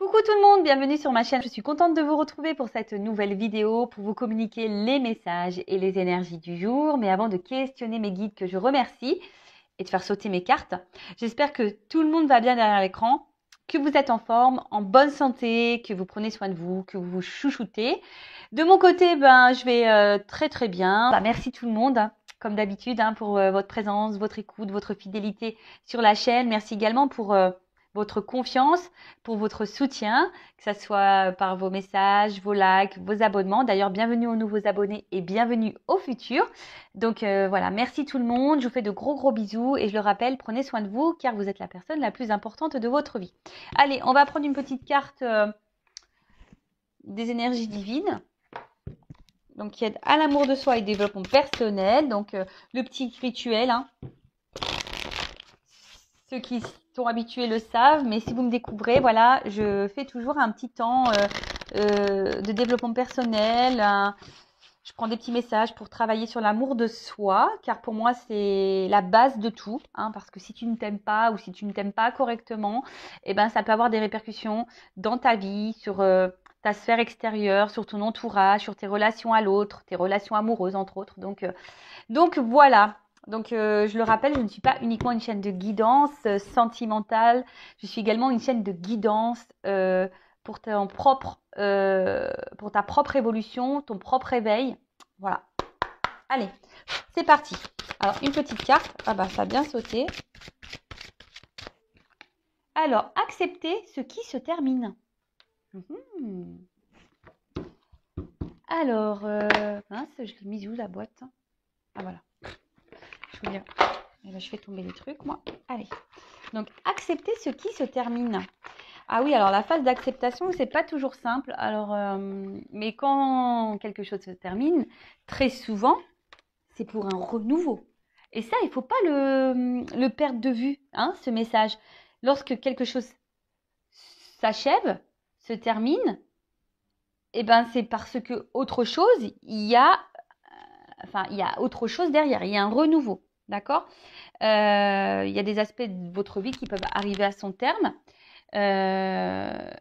Coucou tout le monde, bienvenue sur ma chaîne. Je suis contente de vous retrouver pour cette nouvelle vidéo pour vous communiquer les messages et les énergies du jour. Mais avant de questionner mes guides que je remercie et de faire sauter mes cartes, j'espère que tout le monde va bien derrière l'écran, que vous êtes en forme, en bonne santé, que vous prenez soin de vous, que vous vous chouchoutez. De mon côté, je vais très bien. Merci tout le monde. Comme d'habitude, pour votre présence, votre écoute, votre fidélité sur la chaîne. Merci également pour votre confiance, pour votre soutien, que ce soit par vos messages, vos likes, vos abonnements. D'ailleurs, bienvenue aux nouveaux abonnés et bienvenue aux futurs. Donc voilà, merci tout le monde. Je vous fais de gros bisous et je le rappelle, prenez soin de vous car vous êtes la personne la plus importante de votre vie. Allez, on va prendre une petite carte des énergies divines. Donc, qui aide à l'amour de soi et développement personnel. Donc, le petit rituel. Ceux qui sont habitués le savent, mais si vous me découvrez, voilà, je fais toujours un petit temps de développement personnel. Je prends des petits messages pour travailler sur l'amour de soi, car pour moi, c'est la base de tout. Parce que si tu ne t'aimes pas ou si tu ne t'aimes pas correctement, ça peut avoir des répercussions dans ta vie, sur ta sphère extérieure, sur ton entourage, sur tes relations à l'autre, tes relations amoureuses, entre autres. Donc voilà. Donc, je le rappelle, je ne suis pas uniquement une chaîne de guidance sentimentale. Je suis également une chaîne de guidance pour ta propre évolution, ton propre éveil. Voilà. Allez, c'est parti. Alors, une petite carte. Ah ça a bien sauté. Alors, accepter ce qui se termine. Alors, mince, je l'ai mise où la boîte? Ah voilà. Je fais tomber les trucs, moi. Allez. Donc, accepter ce qui se termine. Ah oui, alors la phase d'acceptation, c'est pas toujours simple. Alors, mais quand quelque chose se termine, très souvent, c'est pour un renouveau. Et ça, il faut pas le perdre de vue, ce message. Lorsque quelque chose s'achève, se termine, c'est parce que autre chose, il y a autre chose derrière. Il y a un renouveau, d'accord? Il y a des aspects de votre vie qui peuvent arriver à son terme. Même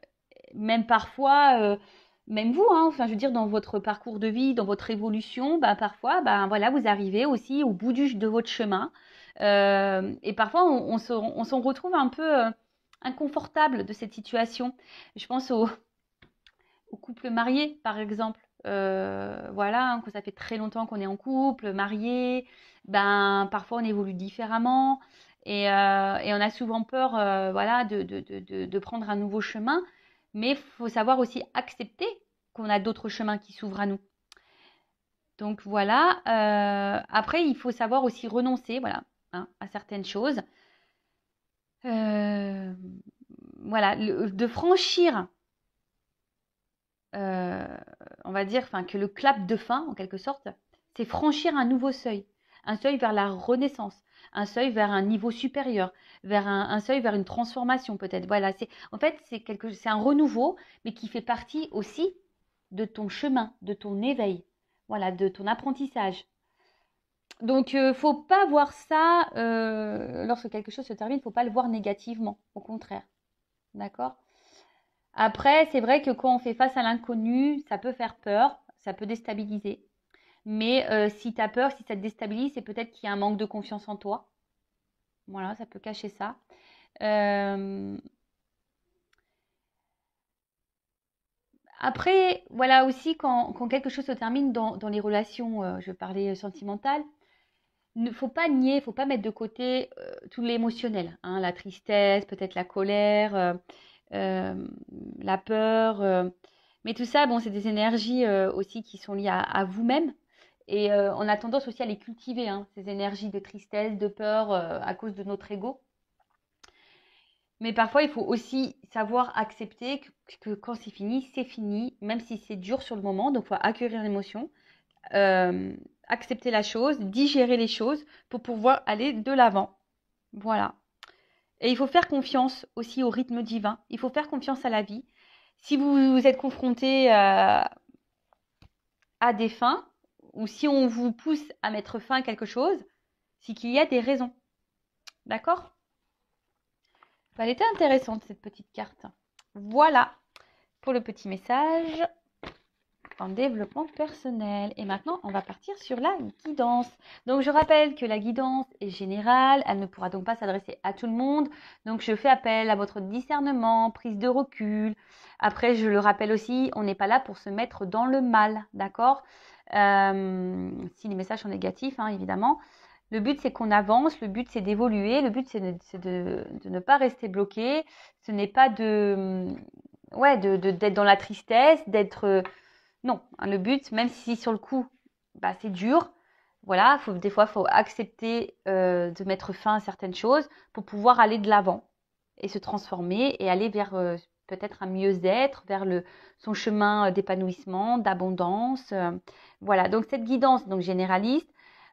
parfois, même vous, je veux dire, dans votre parcours de vie, dans votre évolution, parfois, voilà, vous arrivez aussi au bout de votre chemin. Et parfois, on s'en retrouve un peu inconfortable de cette situation. Je pense aux couples mariés, par exemple. Voilà, que ça fait très longtemps qu'on est en couple, marié, parfois on évolue différemment et on a souvent peur voilà, de prendre un nouveau chemin, mais il faut savoir aussi accepter qu'on a d'autres chemins qui s'ouvrent à nous. Donc voilà, après il faut savoir aussi renoncer voilà, à certaines choses. Voilà, de franchir on va dire que le clap de fin, en quelque sorte, c'est franchir un nouveau seuil. Un seuil vers la renaissance, un seuil vers un niveau supérieur, vers un seuil vers une transformation peut-être. Voilà, en fait, c'est un renouveau, mais qui fait partie aussi de ton chemin, de ton éveil, voilà, de ton apprentissage. Donc, faut pas voir ça, lorsque quelque chose se termine, faut pas le voir négativement, au contraire. D'accord ? Après, c'est vrai que quand on fait face à l'inconnu, ça peut faire peur, ça peut déstabiliser. Mais si tu as peur, si ça te déstabilise, c'est peut-être qu'il y a un manque de confiance en toi. Voilà, ça peut cacher ça. Après, voilà aussi, quand quelque chose se termine dans les relations, je parlais sentimentales, il ne faut pas nier, il ne faut pas mettre de côté tout l'émotionnel. La tristesse, peut-être la colère, la peur. Mais tout ça, bon, c'est des énergies aussi qui sont liées à vous-même. Et on a tendance aussi à les cultiver, ces énergies de tristesse, de peur, à cause de notre ego. Mais parfois, il faut aussi savoir accepter que quand c'est fini, même si c'est dur sur le moment. Donc, il faut accueillir l'émotion, accepter la chose, digérer les choses pour pouvoir aller de l'avant. Voilà. Et il faut faire confiance aussi au rythme divin. Il faut faire confiance à la vie. Si vous êtes confronté à des fins, ou si on vous pousse à mettre fin à quelque chose, c'est qu'il y a des raisons. D'accord ? Elle était intéressante, cette petite carte. Voilà pour le petit message en développement personnel. Et maintenant, on va partir sur la guidance. Donc, je rappelle que la guidance est générale. Elle ne pourra donc pas s'adresser à tout le monde. Donc, je fais appel à votre discernement, prise de recul. Après, je le rappelle aussi, on n'est pas là pour se mettre dans le mal, d'accord? Si les messages sont négatifs, hein, évidemment. Le but, c'est qu'on avance. Le but, c'est d'évoluer. Le but, c'est de ne pas rester bloqué. Ce n'est pas d'être dans la tristesse, d'être... non, hein, le but, même si sur le coup, bah, c'est dur, voilà, des fois, il faut accepter de mettre fin à certaines choses pour pouvoir aller de l'avant et se transformer et aller vers peut-être un mieux-être, vers son chemin d'épanouissement, d'abondance. Voilà, donc cette guidance donc généraliste,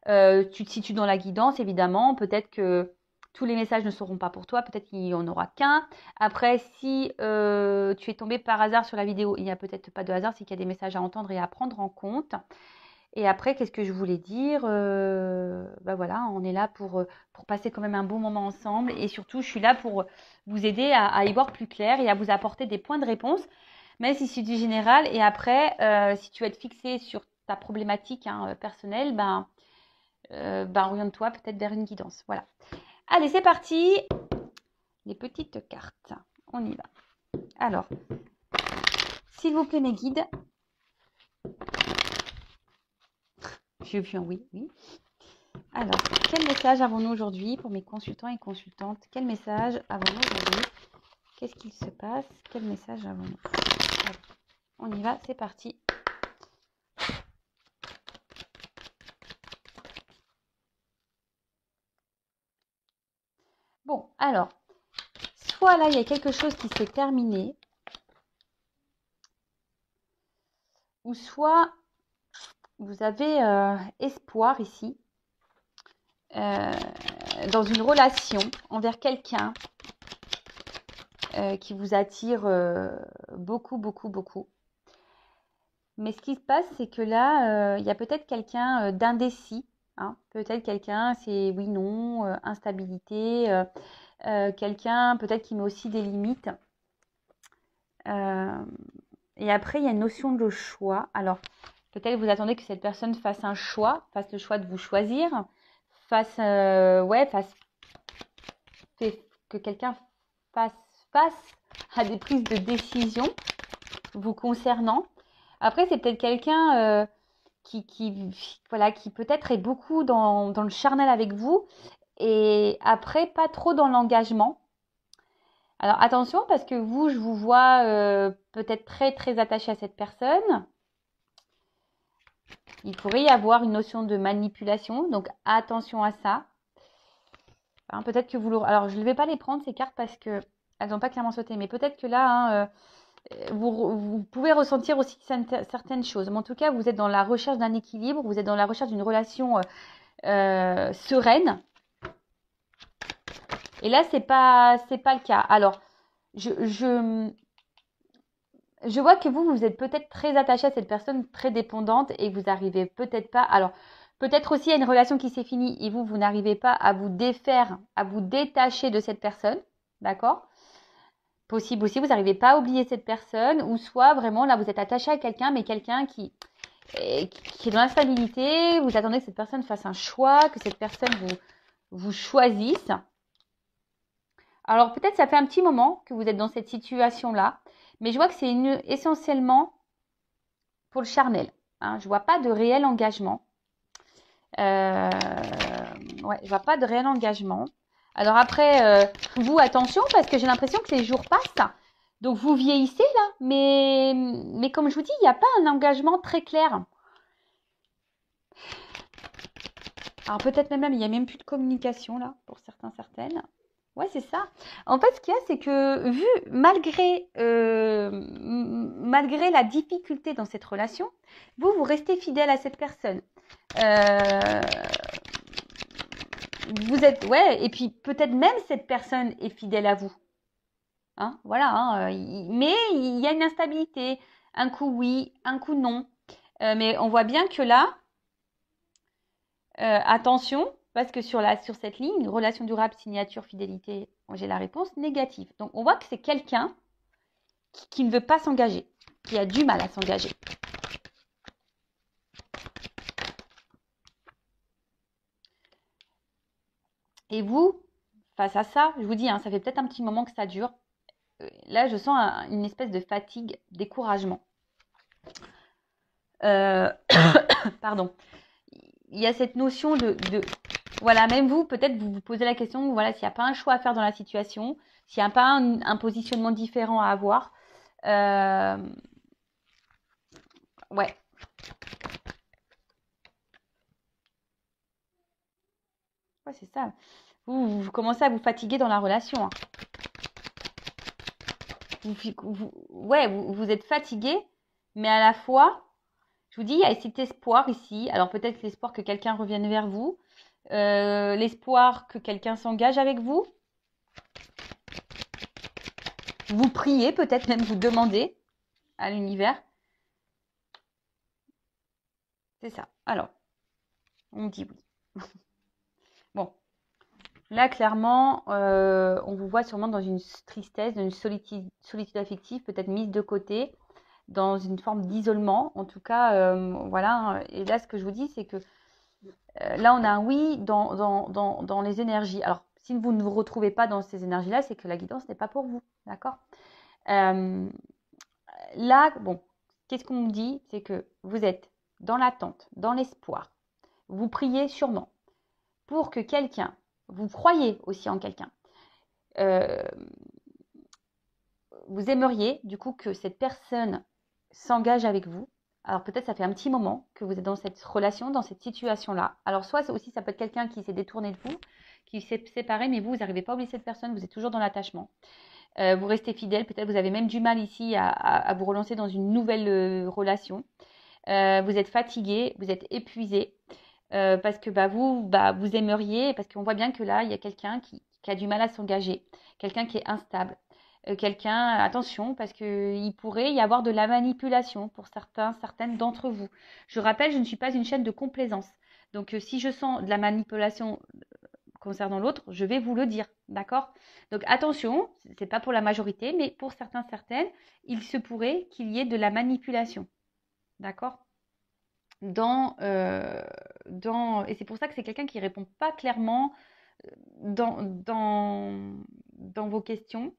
tu te situes dans la guidance, évidemment, peut-être que tous les messages ne seront pas pour toi, peut-être qu'il n'y en aura qu'un. Après, si tu es tombé par hasard sur la vidéo, il n'y a peut-être pas de hasard, c'est qu'il y a des messages à entendre et à prendre en compte. Et après, qu'est-ce que je voulais dire bah voilà, on est là pour passer quand même un bon moment ensemble. Et surtout, je suis là pour vous aider à y voir plus clair et à vous apporter des points de réponse, même si c'est du général. Et après, si tu veux être fixé sur ta problématique personnelle, oriente-toi peut-être vers une guidance. Voilà. Allez, c'est parti. Les petites cartes. On y va. Alors, s'il vous plaît, mes guides. J'ai vu un oui, oui. Alors, quel message avons-nous aujourd'hui pour mes consultants et consultantes? Quel message avons-nous aujourd'hui? Qu'est-ce qu'il se passe? Quel message avons-nous? Allez, on y va, c'est parti. Bon, alors, soit là, il y a quelque chose qui s'est terminé, ou soit vous avez espoir ici dans une relation envers quelqu'un qui vous attire beaucoup, beaucoup, beaucoup. Mais ce qui se passe, c'est que là, il y a peut-être quelqu'un d'indécis. Hein. Peut-être quelqu'un, c'est oui, non, instabilité. Quelqu'un peut-être qui met aussi des limites. Et après, il y a une notion de choix. Alors, peut-être vous attendez que cette personne fasse un choix, fasse le choix de vous choisir, que quelqu'un fasse face à des prises de décision vous concernant. Après, c'est peut-être quelqu'un qui peut-être est beaucoup dans le charnel avec vous et après, pas trop dans l'engagement. Alors, attention, parce que vous, je vous vois peut-être très, très attaché à cette personne. Il pourrait y avoir une notion de manipulation, donc attention à ça. Hein, peut-être que vous... Alors, je ne vais pas les prendre, ces cartes, parce qu'elles n'ont pas clairement sauté, mais peut-être que là... vous pouvez ressentir aussi certaines choses. Mais en tout cas, vous êtes dans la recherche d'un équilibre, vous êtes dans la recherche d'une relation sereine. Et là, c'est pas le cas. Alors, je vois que vous êtes peut-être très attaché à cette personne, très dépendante, et vous n'arrivez peut-être pas. Alors, peut-être aussi il y a une relation qui s'est finie et vous n'arrivez pas à vous défaire, à vous détacher de cette personne. D'accord ? Possible aussi, vous n'arrivez pas à oublier cette personne, ou soit vraiment là vous êtes attaché à quelqu'un, mais quelqu'un qui est dans l'instabilité, vous attendez que cette personne fasse un choix, que cette personne vous choisisse. Alors peut-être ça fait un petit moment que vous êtes dans cette situation-là, mais je vois que c'est essentiellement pour le charnel. Hein, je ne vois pas de réel engagement. Je vois pas de réel engagement. Alors après, vous, attention, parce que j'ai l'impression que les jours passent. Donc, vous vieillissez là. Mais comme je vous dis, il n'y a pas un engagement très clair. Alors, peut-être même, il n'y a même plus de communication là, pour certains, certaines. Ouais, c'est ça. En fait, ce qu'il y a, c'est que malgré la difficulté dans cette relation, vous restez fidèle à cette personne. Vous êtes, et puis peut-être même cette personne est fidèle à vous. Hein, voilà, mais il y a une instabilité. Un coup oui, un coup non. Mais on voit bien que là, attention, parce que sur cette ligne, relation durable, signature, fidélité, j'ai la réponse négative. Donc on voit que c'est quelqu'un qui ne veut pas s'engager, qui a du mal à s'engager. Et vous, face à ça, je vous dis, hein, ça fait peut-être un petit moment que ça dure. Là, je sens une espèce de fatigue, découragement. Pardon. Il y a cette notion voilà, même vous, peut-être vous vous posez la question, voilà, s'il n'y a pas un choix à faire dans la situation, s'il n'y a pas un positionnement différent à avoir. Ouais. Ouais, c'est ça. Vous commencez à vous fatiguer dans la relation. Hein. Vous êtes fatigué, mais à la fois, je vous dis, il y a cet espoir ici. Alors peut-être l'espoir que quelqu'un revienne vers vous, l'espoir que quelqu'un s'engage avec vous. Vous priez, peut-être même vous demandez à l'univers. C'est ça. Alors, on me dit oui. Bon. Là, clairement, on vous voit sûrement dans une tristesse, dans une solitude affective, peut-être mise de côté, dans une forme d'isolement. En tout cas, voilà. Et là, ce que je vous dis, c'est que là, on a un oui dans les énergies. Alors, si vous ne vous retrouvez pas dans ces énergies-là, c'est que la guidance n'est pas pour vous. D'accord ? Là, bon, qu'est-ce qu'on me dit? C'est que vous êtes dans l'attente, dans l'espoir. Vous priez sûrement pour que quelqu'un, vous croyez aussi en quelqu'un, vous aimeriez du coup que cette personne s'engage avec vous. Alors peut-être ça fait un petit moment que vous êtes dans cette relation, dans cette situation-là. Alors soit aussi ça peut être quelqu'un qui s'est détourné de vous, qui s'est séparé, mais vous n'arrivez pas à oublier cette personne, vous êtes toujours dans l'attachement. Vous restez fidèle, peut-être vous avez même du mal ici à vous relancer dans une nouvelle relation. Vous êtes fatigué, vous êtes épuisé. Parce que vous aimeriez, parce qu'on voit bien que là, il y a quelqu'un qui a du mal à s'engager, quelqu'un qui est instable, quelqu'un, attention, parce qu'il pourrait y avoir de la manipulation pour certaines d'entre vous. Je rappelle, je ne suis pas une chaîne de complaisance. Donc, si je sens de la manipulation concernant l'autre, je vais vous le dire, d'accord? Donc, attention, ce n'est pas pour la majorité, mais pour certaines, il se pourrait qu'il y ait de la manipulation, d'accord? Et c'est pour ça que c'est quelqu'un qui répond pas clairement dans vos questions.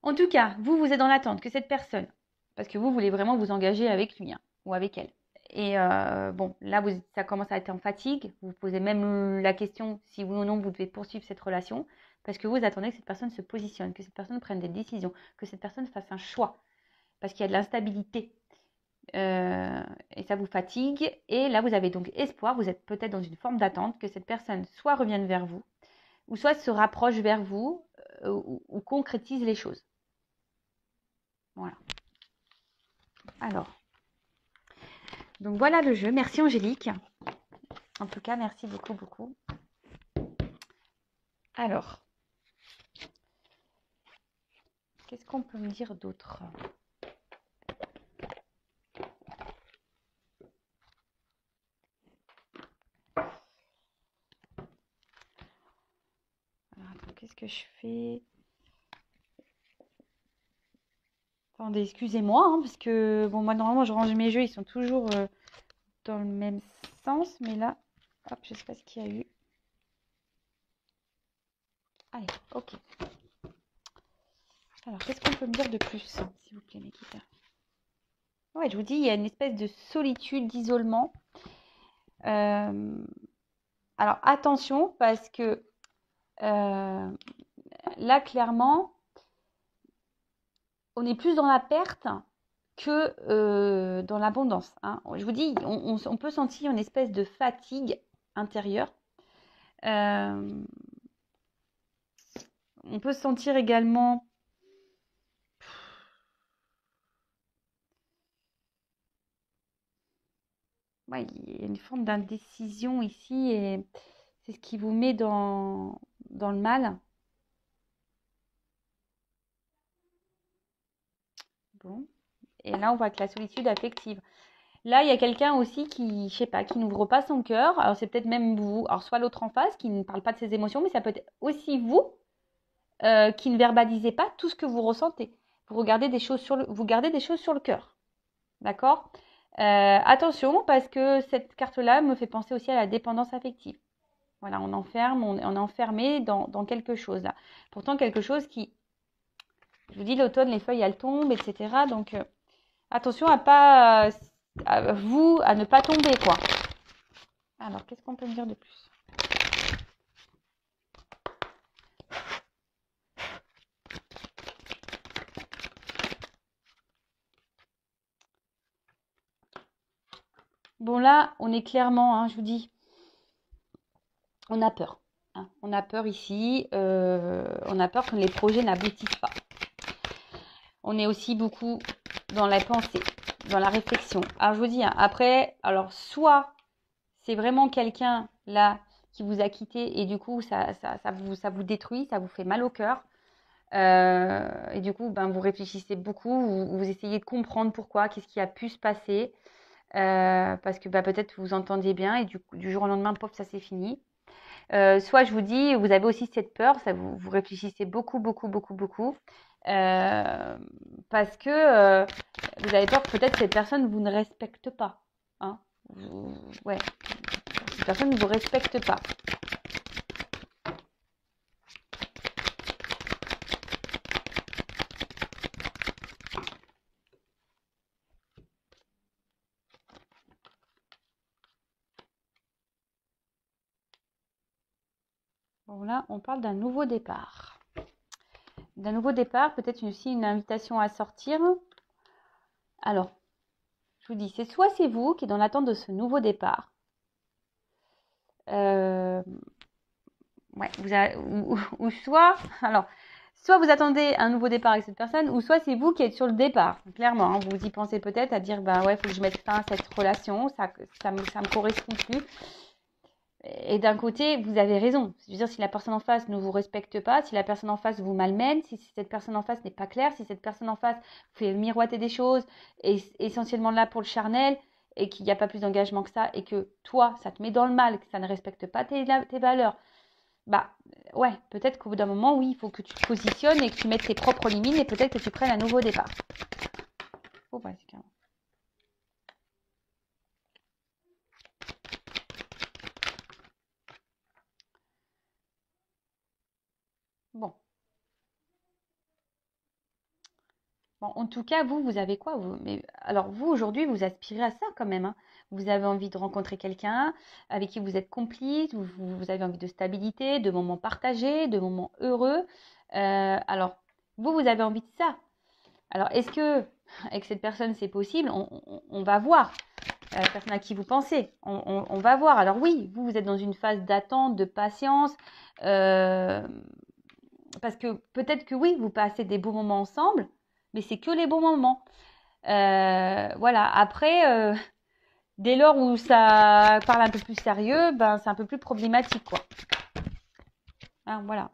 En tout cas, vous êtes dans l'attente que cette personne, parce que vous voulez vraiment vous engager avec lui ou avec elle. Et bon, là, ça commence à être en fatigue. Vous posez même la question si oui ou non vous devez poursuivre cette relation, parce que vous attendez que cette personne se positionne, que cette personne prenne des décisions, que cette personne fasse un choix, parce qu'il y a de l'instabilité. Et ça vous fatigue. Et là, vous avez donc espoir, vous êtes peut-être dans une forme d'attente que cette personne soit revienne vers vous, ou soit se rapproche vers vous, ou concrétise les choses. Voilà. Alors, donc voilà le jeu. Merci Angélique. En tout cas, merci beaucoup, beaucoup. Alors, qu'est-ce qu'on peut me dire d'autre ? Alors, attends, qu'est-ce que je fais ? Attendez, excusez-moi, hein, parce que bon, moi normalement je range mes jeux, ils sont toujours dans le même sens, mais là, hop, je sais pas ce qu'il y a eu. Allez, ok. Alors, qu'est-ce qu'on peut me dire de plus, s'il vous plaît, mes guitares ? Ouais, je vous dis, il y a une espèce de solitude, d'isolement. Alors, attention, parce que là, clairement, on est plus dans la perte que dans l'abondance. Hein. Je vous dis, on peut sentir une espèce de fatigue intérieure. On peut sentir également ouais, il y a une forme d'indécision ici et c'est ce qui vous met dans le mal. Bon. Et là, on voit que la solitude affective. Là, il y a quelqu'un aussi qui, je sais pas, qui n'ouvre pas son cœur. Alors, c'est peut-être même vous, alors soit l'autre en face qui ne parle pas de ses émotions, mais ça peut être aussi vous qui ne verbalisez pas tout ce que vous ressentez. vous gardez des choses sur le cœur. D'accord? Attention, parce que cette carte-là me fait penser aussi à la dépendance affective. Voilà, on est enfermé dans quelque chose là. Pourtant, quelque chose qui, je vous dis, l'automne, les feuilles, elles tombent, etc. Donc, attention à ne pas tomber, quoi. Alors, qu'est-ce qu'on peut me dire de plus? Bon, là, on est clairement, hein, je vous dis, on a peur. Hein. On a peur ici. On a peur que les projets n'aboutissent pas. On est aussi beaucoup dans la pensée, dans la réflexion. Alors, je vous dis, hein, après, alors, soit c'est vraiment quelqu'un, là, qui vous a quitté et du coup, ça vous détruit, ça vous fait mal au cœur. Et du coup, vous réfléchissez beaucoup, vous essayez de comprendre pourquoi, qu'est-ce qui a pu se passer. Parce que peut-être vous entendiez bien et du jour au lendemain, pof, ça c'est fini. Soit je vous dis, vous avez aussi cette peur, ça vous réfléchissez beaucoup, parce que vous avez peur que peut-être cette personne vous ne respecte pas. Hein. Ouais, cette personne ne vous respecte pas. Bon, là, on parle d'un nouveau départ. D'un nouveau départ, peut-être aussi une invitation à sortir. Alors, je vous dis, c'est vous qui êtes dans l'attente de ce nouveau départ. Ouais, ou soit vous attendez un nouveau départ avec cette personne, ou soit c'est vous qui êtes sur le départ. Clairement, hein, vous y pensez peut-être à dire, ouais, faut que je mette fin à cette relation, ça me correspond plus. Et d'un côté, vous avez raison. Je veux dire, si la personne en face ne vous respecte pas, si la personne en face vous malmène, si cette personne en face n'est pas claire, si cette personne en face vous fait miroiter des choses, est essentiellement là pour le charnel, et qu'il n'y a pas plus d'engagement que ça, et que toi, ça te met dans le mal, que ça ne respecte pas tes valeurs, ouais, peut-être qu'au bout d'un moment, oui, il faut que tu te positionnes et que tu mettes tes propres limites, et peut-être que tu prennes un nouveau départ. Oh, ouais, c'est carrément. Bon. Bon, en tout cas, vous avez quoi alors, vous, aujourd'hui, vous aspirez à ça quand même. Hein. Vous avez envie de rencontrer quelqu'un avec qui vous êtes complice, vous avez envie de stabilité, de moments partagés, de moments heureux. Alors, vous avez envie de ça. Alors, est-ce que avec cette personne, c'est possible? On va voir. La personne à qui vous pensez. On va voir. Alors oui, vous êtes dans une phase d'attente, de patience. Parce que peut-être que oui, vous passez des beaux moments ensemble, mais c'est que les bons moments. Voilà. Après, dès lors où ça parle un peu plus sérieux, c'est un peu plus problématique, quoi. Hein, voilà.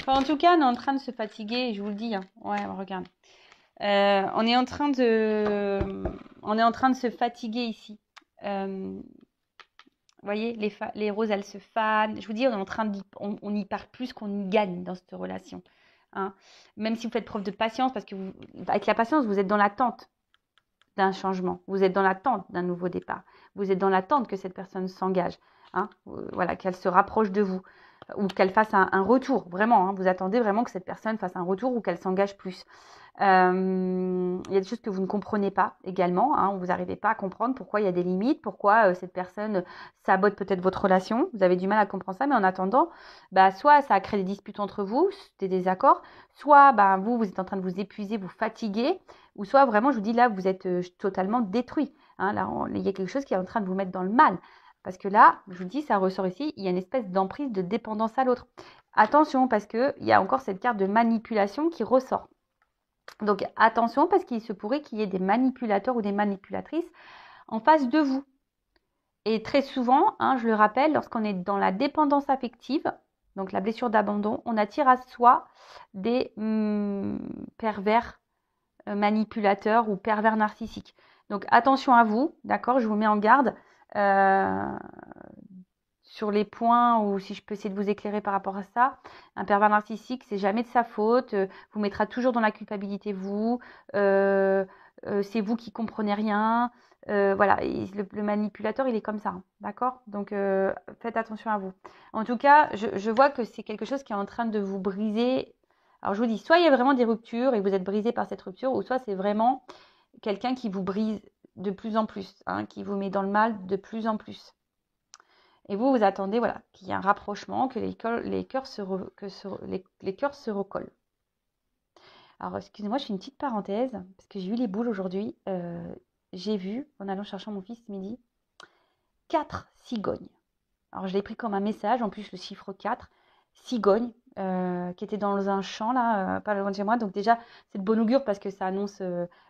Enfin, en tout cas, on est en train de se fatiguer, je vous le dis. Hein. Ouais, regarde. On est en train de se fatiguer ici. Vous voyez, les roses, elles se fanent. Je vous dis, on y part plus qu'on y gagne dans cette relation. Hein. Même si vous faites preuve de patience, parce que avec la patience, vous êtes dans l'attente d'un changement. Vous êtes dans l'attente d'un nouveau départ. Vous êtes dans l'attente que cette personne s'engage. Hein. Voilà, qu'elle se rapproche de vous. Ou qu'elle fasse un retour. Vraiment, hein, vous attendez vraiment que cette personne fasse un retour ou qu'elle s'engage plus. Il y a des choses que vous ne comprenez pas également. Hein, vous n'arrivez pas à comprendre pourquoi il y a des limites, pourquoi cette personne sabote peut-être votre relation. Vous avez du mal à comprendre ça, mais en attendant, soit ça a créé des disputes entre vous, des désaccords, soit vous êtes en train de vous épuiser, vous fatiguer, ou soit vraiment, je vous dis là, vous êtes totalement détruit. Hein, là, il y a quelque chose qui est en train de vous mettre dans le mal. Parce que là, je vous dis, ça ressort ici, il y a une espèce d'emprise de dépendance à l'autre. Attention, parce qu'il y a encore cette carte de manipulation qui ressort. Donc attention, parce qu'il se pourrait qu'il y ait des manipulateurs ou des manipulatrices en face de vous. Et très souvent, hein, je le rappelle, lorsqu'on est dans la dépendance affective, Donc la blessure d'abandon, on attire à soi des pervers manipulateurs ou pervers narcissiques. Donc attention à vous, d'accord? Je vous mets en garde sur les points où si je peux essayer de vous éclairer par rapport à ça. Un pervers narcissique, c'est jamais de sa faute, vous mettra toujours dans la culpabilité vous, c'est vous qui comprenez rien. Voilà, le manipulateur, il est comme ça, hein, d'accord? Donc faites attention à vous. En tout cas, je vois que c'est quelque chose qui est en train de vous briser. Alors je vous dis, soit il y a vraiment des ruptures et vous êtes brisé par cette rupture, ou soit c'est vraiment quelqu'un qui vous brise de plus en plus, hein, qui vous met dans le mal de plus en plus. Et vous, vous attendez, voilà, qu'il y ait un rapprochement, que les cœurs se recollent. Alors, excusez-moi, je fais une petite parenthèse, parce que j'ai eu les boules aujourd'hui. J'ai vu, en allant chercher mon fils ce midi, 4 cigognes. Alors, je l'ai pris comme un message, en plus le chiffre 4, cigognes, qui étaient dans un champ, là, pas loin de chez moi. Donc déjà, c'est de bon augure, parce que ça annonce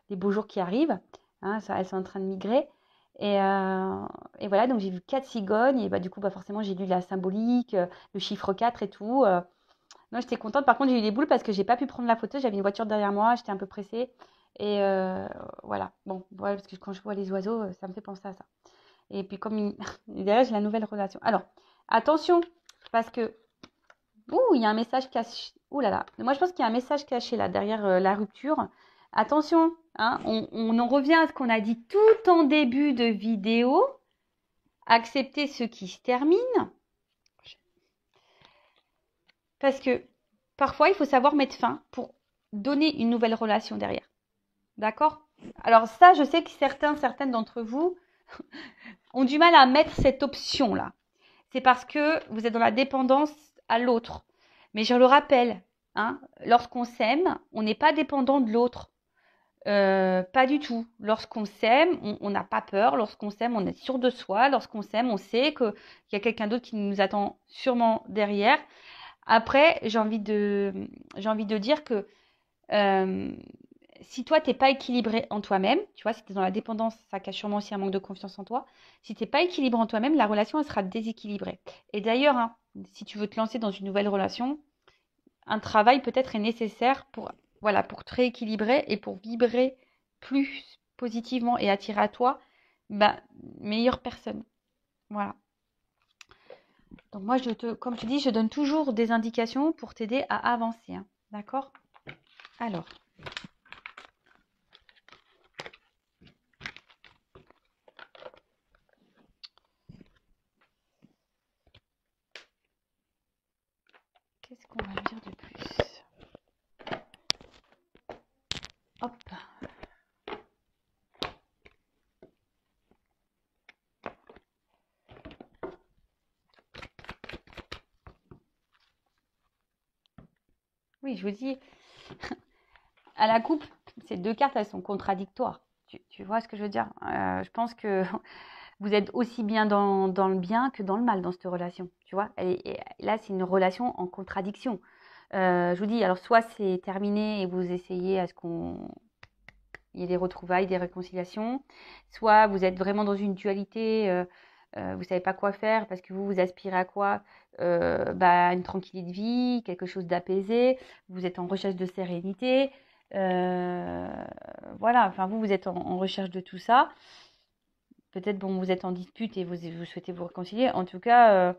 les beaux jours qui arrivent. Hein, elles sont en train de migrer. Et voilà, donc j'ai vu 4 cigognes, et bah, du coup, bah, forcément, j'ai lu la symbolique, le chiffre 4 et tout. Moi, j'étais contente. Par contre, j'ai eu les boules parce que j'ai pas pu prendre la photo. J'avais une voiture derrière moi, j'étais un peu pressée. Et voilà, bon, voilà, parce que quand je vois les oiseaux, ça me fait penser à ça. Et puis, comme derrière, j'ai la nouvelle relation. Alors, attention, parce que, il y a un message caché. Ouh là là, moi, je pense qu'il y a un message caché là, derrière la rupture. Attention, hein, on en revient à ce qu'on a dit tout en début de vidéo. Accepter ce qui se termine. Parce que parfois, il faut savoir mettre fin pour donner une nouvelle relation derrière. D'accord? Alors ça, je sais que certaines d'entre vous ont du mal à mettre cette option-là. C'est parce que vous êtes dans la dépendance à l'autre. Mais je le rappelle, hein, lorsqu'on s'aime, on n'est pas dépendant de l'autre. Pas du tout. Lorsqu'on s'aime, on n'a pas peur. Lorsqu'on s'aime, on est sûr de soi. Lorsqu'on s'aime, on sait qu'il y a quelqu'un d'autre qui nous attend sûrement derrière. Après, j'ai envie de dire que si toi, tu n'es pas équilibré en toi-même, tu vois, si tu es dans la dépendance, ça cache sûrement aussi un manque de confiance en toi. Si tu n'es pas équilibré en toi-même, la relation, elle sera déséquilibrée. Et d'ailleurs, hein, si tu veux te lancer dans une nouvelle relation, un travail peut-être est nécessaire voilà, pour te rééquilibrer et pour vibrer plus positivement et attirer à toi meilleure personne. Voilà. Donc moi, comme je dis, je donne toujours des indications pour t'aider à avancer. Hein. D'accord? Alors. Qu'est-ce qu'on va me dire de plus? Hop. Oui, je vous dis, à la coupe, ces deux cartes, elles sont contradictoires. Tu vois ce que je veux dire? Je pense que vous êtes aussi bien dans le bien que dans le mal dans cette relation. Tu vois? Et là, c'est une relation en contradiction. Je vous dis, alors soit c'est terminé et vous essayez à ce qu'il y ait des retrouvailles, des réconciliations, soit vous êtes vraiment dans une dualité, vous ne savez pas quoi faire parce que vous aspirez à quoi? Une tranquillité de vie, quelque chose d'apaisé, vous êtes en recherche de sérénité, voilà, enfin vous êtes en recherche de tout ça. Peut-être vous êtes en dispute et vous souhaitez vous réconcilier. En tout cas,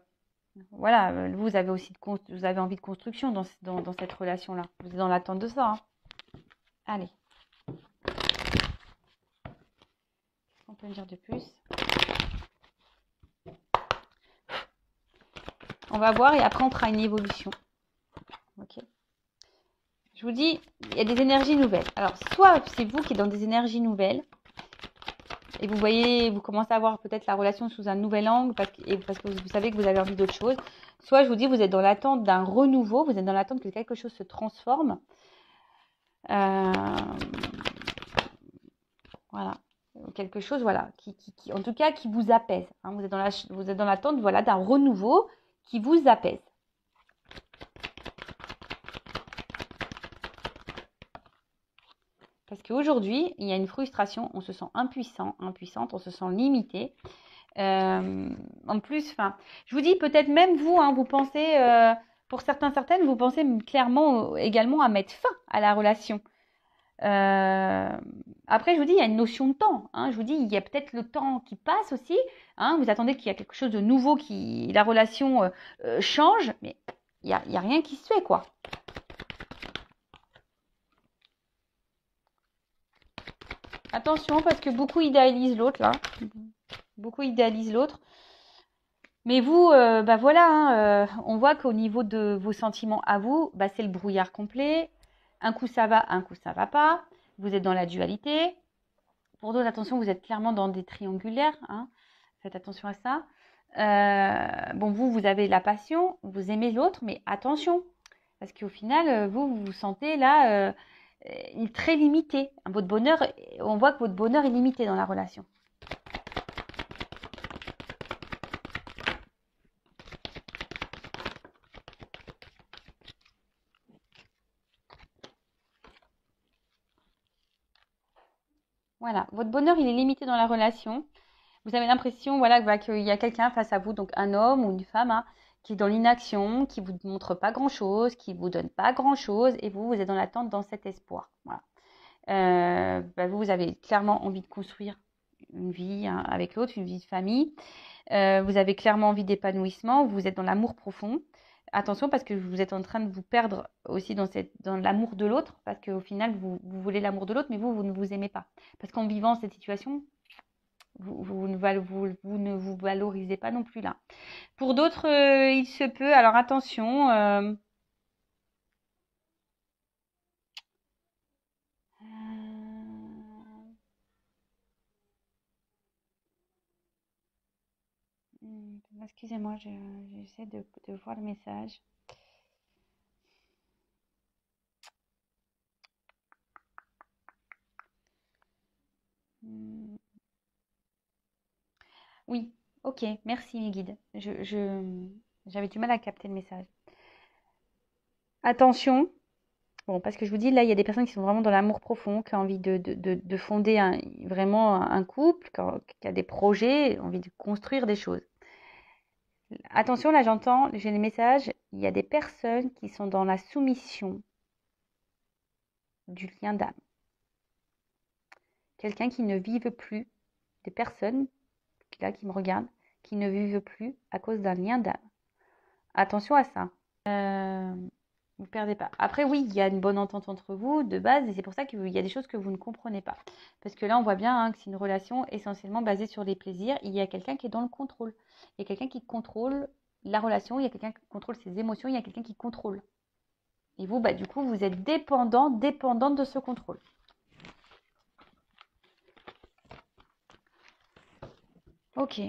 voilà, vous avez aussi vous avez envie de construction dans cette relation-là. Vous êtes dans l'attente de ça. Hein. Allez. Qu'est-ce qu'on peut me dire de plus? On va voir et après on fera une évolution. Ok. Je vous dis, il y a des énergies nouvelles. Alors, soit c'est vous qui êtes dans des énergies nouvelles et vous commencez à voir peut-être la relation sous un nouvel angle parce que vous savez que vous avez envie d'autre chose. Soit je vous dis, vous êtes dans l'attente d'un renouveau, vous êtes dans l'attente que quelque chose se transforme. Voilà. Quelque chose, voilà, qui en tout cas, qui vous apaise. Hein. Vous êtes dans l'attente, voilà, d'un renouveau qui vous apaise. Parce qu'aujourd'hui, il y a une frustration, on se sent impuissante, on se sent limité. En plus, je vous dis, peut-être même vous, hein, vous pensez, pour certaines, vous pensez clairement également à mettre fin à la relation. Après, je vous dis, il y a une notion de temps. Hein. Je vous dis, il y a peut-être le temps qui passe aussi. Hein. Vous attendez qu'il y a quelque chose de nouveau, la relation change, mais il y a rien qui se fait, quoi. Attention, parce que beaucoup idéalisent l'autre, là. Beaucoup idéalisent l'autre. Mais vous, bah voilà, hein, on voit qu'au niveau de vos sentiments à vous, bah, c'est le brouillard complet. Un coup ça va, un coup ça va pas. Vous êtes dans la dualité. Pour d'autres, attention, vous êtes clairement dans des triangulaires. Hein. Faites attention à ça. Bon, vous avez la passion, vous aimez l'autre, mais attention. Parce qu'au final, vous vous sentez là très limité. Votre bonheur, on voit que votre bonheur est limité dans la relation. Voilà, votre bonheur, il est limité dans la relation. Vous avez l'impression voilà, qu'il y a quelqu'un face à vous, donc un homme ou une femme, hein, qui est dans l'inaction, qui ne vous montre pas grand-chose, qui ne vous donne pas grand-chose, et vous êtes dans l'attente, dans cet espoir. Voilà. Bah, vous avez clairement envie de construire une vie hein, avec l'autre, une vie de famille. Vous avez clairement envie d'épanouissement, vous êtes dans l'amour profond. Attention parce que vous êtes en train de vous perdre aussi dans l'amour de l'autre, parce qu'au final, vous voulez l'amour de l'autre, mais vous ne vous aimez pas. Parce qu'en vivant cette situation, vous ne vous valorisez pas non plus là. Pour d'autres, il se peut, alors attention, excusez-moi, j'essaie de voir le message. Oui, ok, merci mes guides. J'avais du mal à capter le message. Attention, bon, parce que je vous dis, là, il y a des personnes qui sont vraiment dans l'amour profond, qui ont envie de fonder vraiment un couple, qui a des projets, envie de construire des choses. Attention, là, j'ai les messages, il y a des personnes qui sont dans la soumission du lien d'âme. Quelqu'un qui ne vive plus, des personnes là qui me regardent, qui ne vivent plus à cause d'un lien d'âme. Attention à ça. Vous perdez pas. Après, oui, il y a une bonne entente entre vous de base, et c'est pour ça qu'il y a des choses que vous ne comprenez pas. Parce que là, on voit bien hein, que c'est une relation essentiellement basée sur les plaisirs. Il y a quelqu'un qui est dans le contrôle. Il y a quelqu'un qui contrôle la relation, il y a quelqu'un qui contrôle ses émotions, il y a quelqu'un qui contrôle. Et vous, bah, du coup, vous êtes dépendante de ce contrôle. Ok.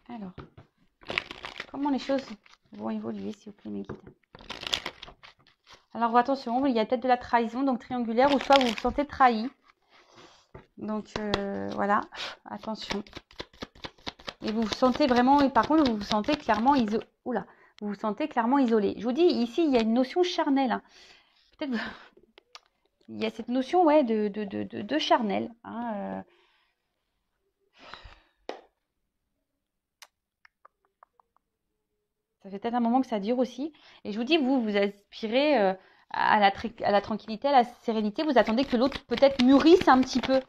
Alors, comment les choses vont évoluer, s'il vous plaît, mes guides? Alors, attention, il y a peut-être de la trahison, donc triangulaire, ou soit vous vous sentez trahi. Donc, voilà, attention. Et vous vous sentez vraiment, et par contre, vous vous sentez clairement isolé. Oula, vous vous sentez clairement isolé. Je vous dis, ici, il y a une notion charnelle. Hein. Peut-être il y a cette notion, ouais, de charnel. Hein, Ça fait peut-être un moment que ça dure aussi. Et je vous dis, vous aspirez à la tranquillité, à la sérénité. Vous attendez que l'autre peut-être mûrisse un petit peu.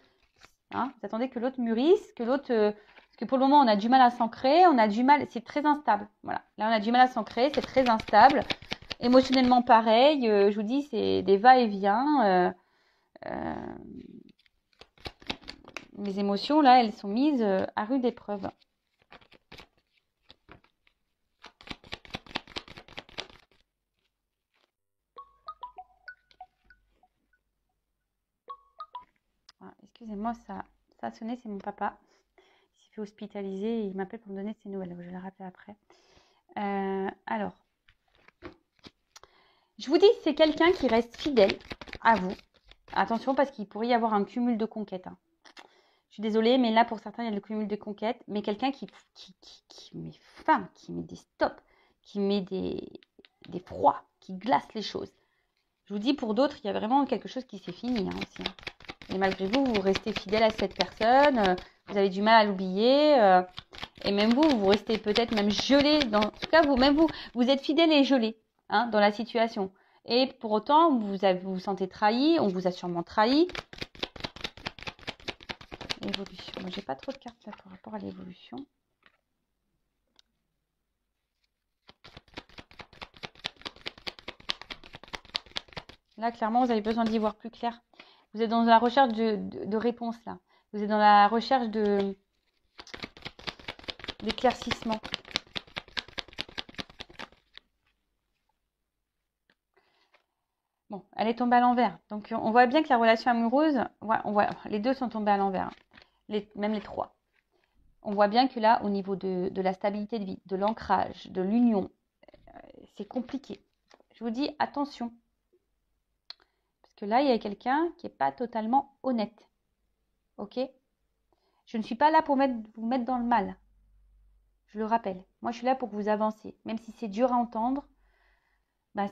Hein, vous attendez que l'autre mûrisse, que l'autre... parce que pour le moment, on a du mal à s'ancrer, on a du mal... C'est très instable. Voilà. Là, on a du mal à s'ancrer, c'est très instable. Émotionnellement, pareil. Je vous dis, c'est des va-et-vient. Mes émotions, là, elles sont mises à rude épreuve. Ah, excusez-moi, ça a sonné, c'est mon papa. Il s'est fait hospitaliser et il m'appelle pour me donner ses nouvelles. Je vais le rappeler après. Alors, je vous dis, c'est quelqu'un qui reste fidèle à vous. Attention, parce qu'il pourrait y avoir un cumul de conquêtes. Hein. Je suis désolée, mais là, pour certains, il y a le cumul de conquêtes. Mais quelqu'un qui met fin, qui met des stops, qui met des... des froids qui glacent les choses. Je vous dis, pour d'autres, il y a vraiment quelque chose qui s'est fini aussi. Et malgré vous, vous restez fidèle à cette personne, vous avez du mal à l'oublier, et même vous restez peut-être même gelé. En tout cas, vous êtes fidèle et gelé dans la situation. Et pour autant, vous vous sentez trahi, on vous a sûrement trahi. Évolution. Moi, j'ai pas trop de cartes là par rapport à l'évolution. Là, clairement, vous avez besoin d'y voir plus clair. Vous êtes dans la recherche de réponses là. Vous êtes dans la recherche d'éclaircissement. Bon, elle est tombée à l'envers. Donc, on voit bien que la relation amoureuse, les deux sont tombés à l'envers. Même les trois. On voit bien que là, au niveau de la stabilité de vie, de l'ancrage, de l'union, c'est compliqué. Je vous dis, attention. Parce que là, il y a quelqu'un qui n'est pas totalement honnête. Ok? Je ne suis pas là pour vous mettre dans le mal. Je le rappelle. Moi, je suis là pour que vous avanciez. Même si c'est dur à entendre,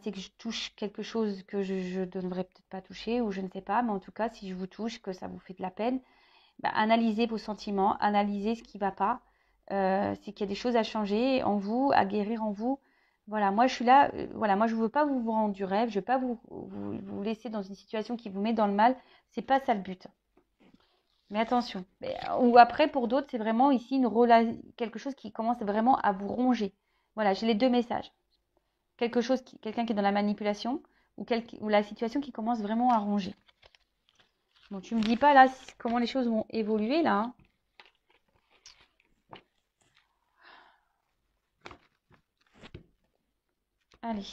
c'est que je touche quelque chose que je ne devrais peut-être pas toucher, ou je ne sais pas. Mais en tout cas, si je vous touche, que ça vous fait de la peine, analysez vos sentiments, analysez ce qui ne va pas. C'est qu'il y a des choses à changer en vous, à guérir en vous. Voilà, moi je suis là, moi je ne veux pas vous rendre du rêve, je ne veux pas vous laisser dans une situation qui vous met dans le mal. C'est pas ça le but. Mais attention. Ou après, pour d'autres, c'est vraiment ici quelque chose qui commence vraiment à vous ronger. Voilà, j'ai les deux messages. Quelqu'un qui est dans la manipulation ou la situation qui commence vraiment à ronger. Bon, tu me dis pas là comment les choses vont évoluer là. Allez.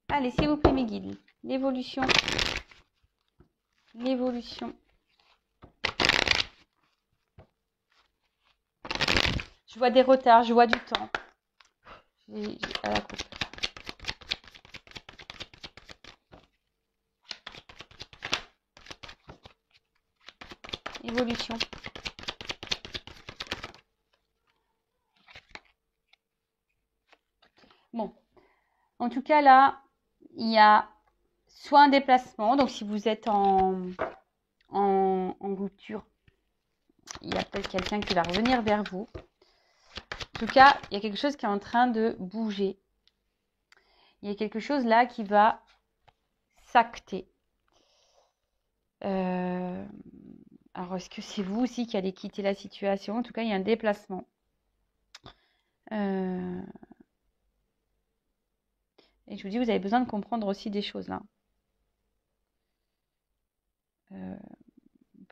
Allez, s'il vous plaît, mes guides. L'évolution. L'évolution. Je vois des retards, je vois du temps. À la coupe. Évolution. Bon. En tout cas, là, il y a soit un déplacement. Donc, si vous êtes en rupture, il y a peut-être quelqu'un qui va revenir vers vous. En tout cas, il y a quelque chose qui est en train de bouger. Il y a quelque chose là qui va s'acter. Alors, est-ce que c'est vous aussi qui allez quitter la situation? En tout cas, il y a un déplacement. Et je vous dis, vous avez besoin de comprendre aussi des choses là.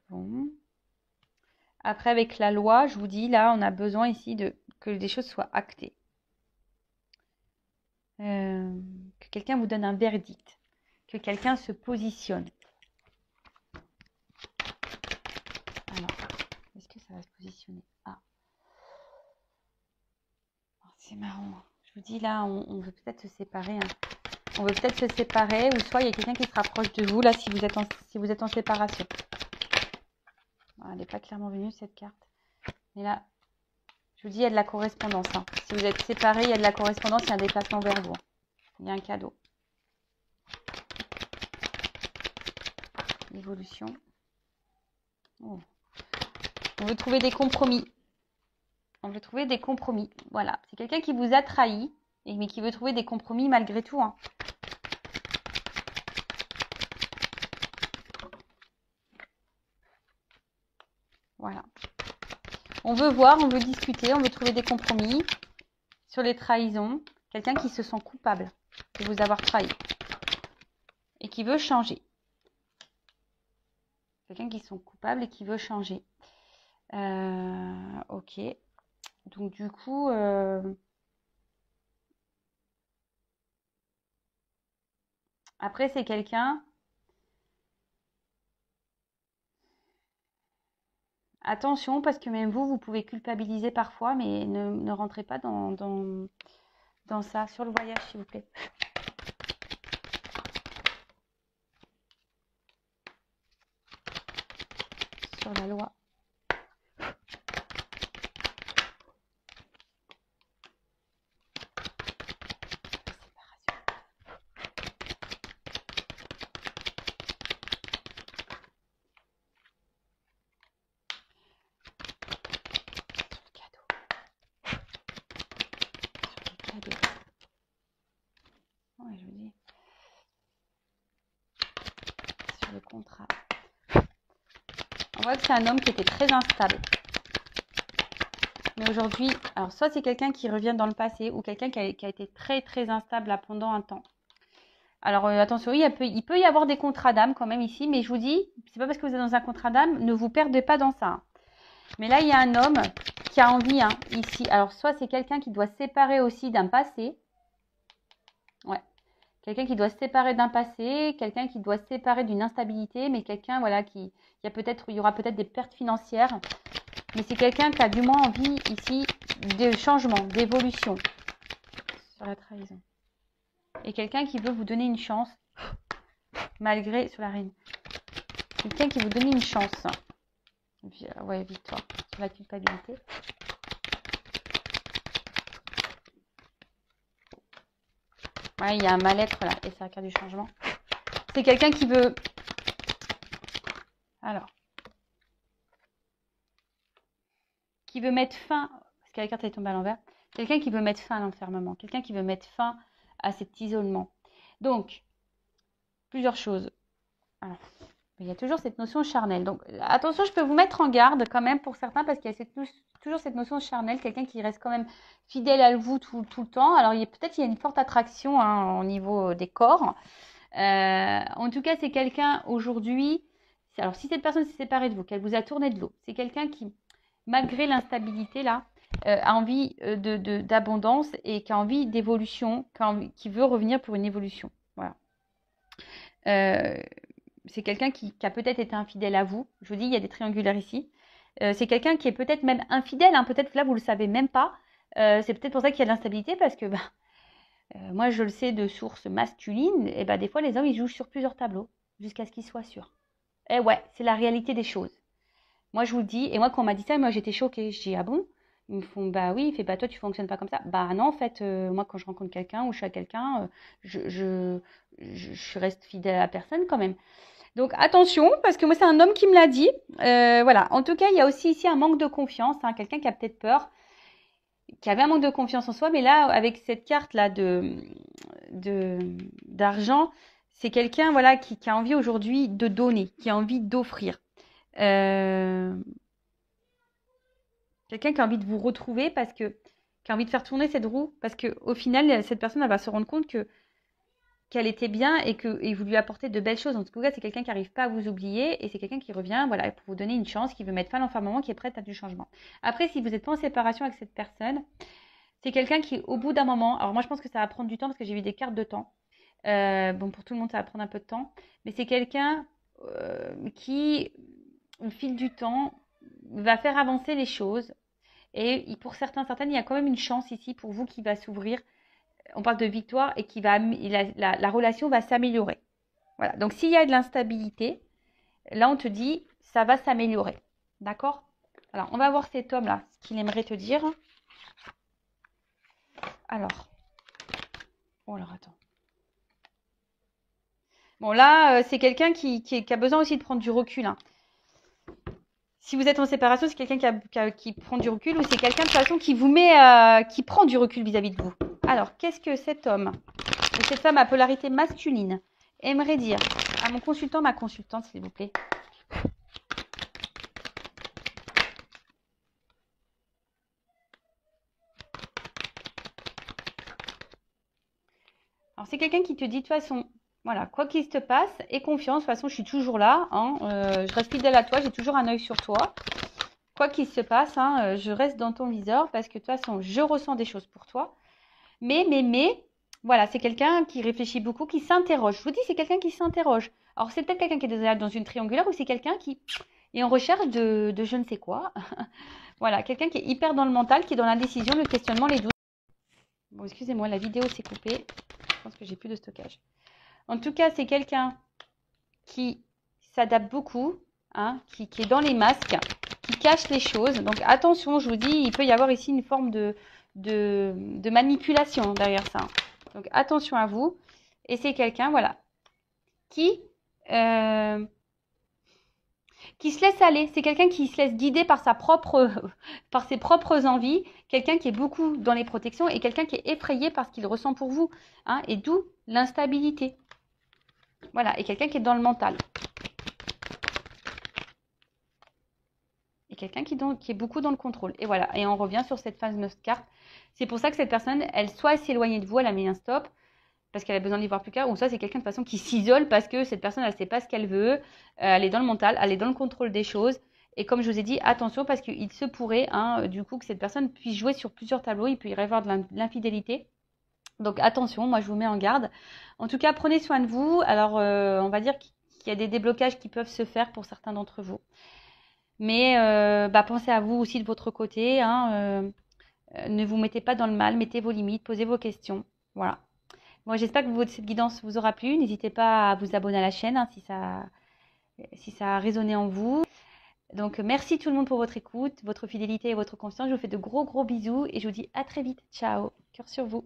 Bon. Après, avec la loi, je vous dis, là, on a besoin ici que des choses soient actées. Que quelqu'un vous donne un verdict. Que quelqu'un se positionne. Alors, est-ce que ça va se positionner? Ah. Oh, c'est marrant. Je vous dis, là, on veut peut-être se séparer. On veut peut-être se séparer, ou soit il y a quelqu'un qui se rapproche de vous, là, si vous êtes en séparation. Elle n'est pas clairement venue, cette carte. Mais là, je vous dis, il y a de la correspondance. Si vous êtes séparés, il y a de la correspondance, il y a un déplacement vers vous. Il y a un cadeau. Évolution. Oh. On veut trouver des compromis. On veut trouver des compromis. Voilà. C'est quelqu'un qui vous a trahi, mais qui veut trouver des compromis malgré tout. Voilà. On veut voir, on veut discuter, on veut trouver des compromis sur les trahisons. Quelqu'un qui se sent coupable de vous avoir trahi et qui veut changer. Quelqu'un qui se sent coupable et qui veut changer. Ok. Donc du coup, après c'est quelqu'un. Attention, parce que même vous pouvez culpabiliser parfois, mais ne rentrez pas dans ça. Sur le voyage, s'il vous plaît. Sur la loi. Ouais, je vous dis. Sur le contrat. On voit que c'est un homme qui était très instable. Mais aujourd'hui, alors soit c'est quelqu'un qui revient dans le passé ou quelqu'un qui a été très très instable là, pendant un temps. Alors attention, oui, il peut y avoir des contrats d'âme quand même ici, mais je vous dis, c'est pas parce que vous êtes dans un contrat d'âme, ne vous perdez pas dans ça. Mais là, il y a un homme qui a envie ici. Alors soit c'est quelqu'un qui doit se séparer aussi d'un passé. Ouais. Quelqu'un qui doit se séparer d'un passé, quelqu'un qui doit se séparer d'une instabilité, mais quelqu'un, voilà, il y aura peut-être des pertes financières. Mais c'est quelqu'un qui a du moins envie ici de changement, d'évolution sur la trahison. Et quelqu'un qui veut vous donner une chance, malgré, sur la reine. Quelqu'un qui veut vous donner une chance. Ouais, victoire, sur la culpabilité. Ouais, il y a un mal-être là, et c'est la carte du changement. C'est quelqu'un qui veut... Alors. Qui veut mettre fin... Parce que la carte est tombée à l'envers. Quelqu'un qui veut mettre fin à l'enfermement. Quelqu'un qui veut mettre fin à cet isolement. Donc, plusieurs choses. Alors, il y a toujours cette notion charnelle. Donc, attention, je peux vous mettre en garde quand même pour certains, parce qu'il y a toujours cette notion charnelle. Quelqu'un qui reste quand même fidèle à vous tout le temps. Alors, peut-être qu'il y a une forte attraction au niveau des corps. En tout cas, c'est quelqu'un aujourd'hui... Alors, si cette personne s'est séparée de vous, qu'elle vous a tourné de l'eau, c'est quelqu'un qui, malgré l'instabilité là, a envie d'abondance et qui a envie d'évolution, qui veut revenir pour une évolution. Voilà. C'est quelqu'un qui a peut-être été infidèle à vous. Je vous dis, il y a des triangulaires ici. C'est quelqu'un qui est peut-être même infidèle. Peut-être que là, vous ne le savez même pas. C'est peut-être pour ça qu'il y a de l'instabilité, parce que moi, je le sais de sources masculines. Et des fois, les hommes, ils jouent sur plusieurs tableaux jusqu'à ce qu'ils soient sûrs. Eh ouais, c'est la réalité des choses. Moi, je vous le dis, et moi, quand on m'a dit ça, moi, j'étais choquée. Je dis, ah bon? Ils me font, bah oui, il fait, toi, tu fonctionnes pas comme ça. Bah non, en fait, moi, quand je rencontre quelqu'un ou je suis à quelqu'un, je reste fidèle à la personne quand même. Donc, attention, parce que moi, c'est un homme qui me l'a dit. Voilà. En tout cas, il y a aussi ici un manque de confiance. Quelqu'un qui a peut-être peur, qui avait un manque de confiance en soi, mais là, avec cette carte-là d'argent, c'est quelqu'un, voilà, qui a envie aujourd'hui de donner, qui a envie d'offrir. Quelqu'un qui a envie de vous retrouver, qui a envie de faire tourner cette roue, parce qu'au final, cette personne, elle va se rendre compte qu'elle était bien et vous lui apportez de belles choses. En tout cas, c'est quelqu'un qui n'arrive pas à vous oublier et c'est quelqu'un qui revient, voilà, pour vous donner une chance, qui veut mettre fin à l'enfermement, qui est prête à du changement. Après, si vous n'êtes pas en séparation avec cette personne, c'est quelqu'un qui, au bout d'un moment, alors moi, je pense que ça va prendre du temps parce que j'ai vu des cartes de temps. Bon, pour tout le monde, ça va prendre un peu de temps, mais c'est quelqu'un qui, au fil du temps, va faire avancer les choses. Et pour certaines, il y a quand même une chance ici pour vous qui va s'ouvrir. On parle de victoire et la relation va s'améliorer. Voilà. Donc, s'il y a de l'instabilité, là, on te dit, ça va s'améliorer. D'accord? Alors, on va voir cet homme-là, ce qu'il aimerait te dire. Alors. Oh, alors, attends. Bon, là, c'est quelqu'un qui a besoin aussi de prendre du recul. Si vous êtes en séparation, c'est quelqu'un qui prend du recul ou c'est quelqu'un de toute façon qui vous qui prend du recul vis-à-vis de vous. Alors, qu'est-ce que cet homme ou cette femme à polarité masculine aimerait dire à mon consultant, ma consultante, s'il vous plaît? Alors, c'est quelqu'un qui te dit de toute façon, voilà, quoi qu'il se passe, aie confiance, de toute façon, je suis toujours là, je reste fidèle à toi, j'ai toujours un œil sur toi. Quoi qu'il se passe, je reste dans ton viseur parce que de toute façon, je ressens des choses pour toi. Mais, voilà, c'est quelqu'un qui réfléchit beaucoup, qui s'interroge. Je vous dis, c'est quelqu'un qui s'interroge. Alors, c'est peut-être quelqu'un qui est déjà dans une triangulaire ou c'est quelqu'un qui et en recherche de je ne sais quoi. Voilà, quelqu'un qui est hyper dans le mental, qui est dans l'indécision, le questionnement, les doutes. Bon, excusez-moi, la vidéo s'est coupée. Je pense que j'ai plus de stockage. En tout cas, c'est quelqu'un qui s'adapte beaucoup, hein, qui est dans les masques, qui cache les choses. Donc attention, je vous dis, il peut y avoir ici une forme de manipulation derrière ça. Donc attention à vous. Et c'est quelqu'un, voilà, qui, euh, qui se laisse aller. C'est quelqu'un qui se laisse guider par par ses propres envies. Quelqu'un qui est beaucoup dans les protections et quelqu'un qui est effrayé par ce qu'il ressent pour vous. Hein, et d'où l'instabilité. Voilà, et quelqu'un qui est dans le mental. Et quelqu'un qui est beaucoup dans le contrôle. Et voilà, et on revient sur cette fameuse carte. C'est pour ça que cette personne, elle soit s'éloigner de vous, elle a mis un stop, parce qu'elle a besoin d'y voir plus clair, ou soit c'est quelqu'un de façon qui s'isole parce que cette personne, elle ne sait pas ce qu'elle veut, elle est dans le mental, elle est dans le contrôle des choses. Et comme je vous ai dit, attention, parce qu'il se pourrait, hein, du coup, que cette personne puisse jouer sur plusieurs tableaux, il peut y avoir de l'infidélité. Donc attention, moi je vous mets en garde. En tout cas, prenez soin de vous. Alors, on va dire qu'il y a des déblocages qui peuvent se faire pour certains d'entre vous. Mais pensez à vous aussi de votre côté. Hein, ne vous mettez pas dans le mal, mettez vos limites, posez vos questions. Voilà. Moi, j'espère que cette guidance vous aura plu. N'hésitez pas à vous abonner à la chaîne hein, si ça a résonné en vous. Donc, merci tout le monde pour votre écoute, votre fidélité et votre confiance. Je vous fais de gros bisous et je vous dis à très vite. Ciao. Cœur sur vous.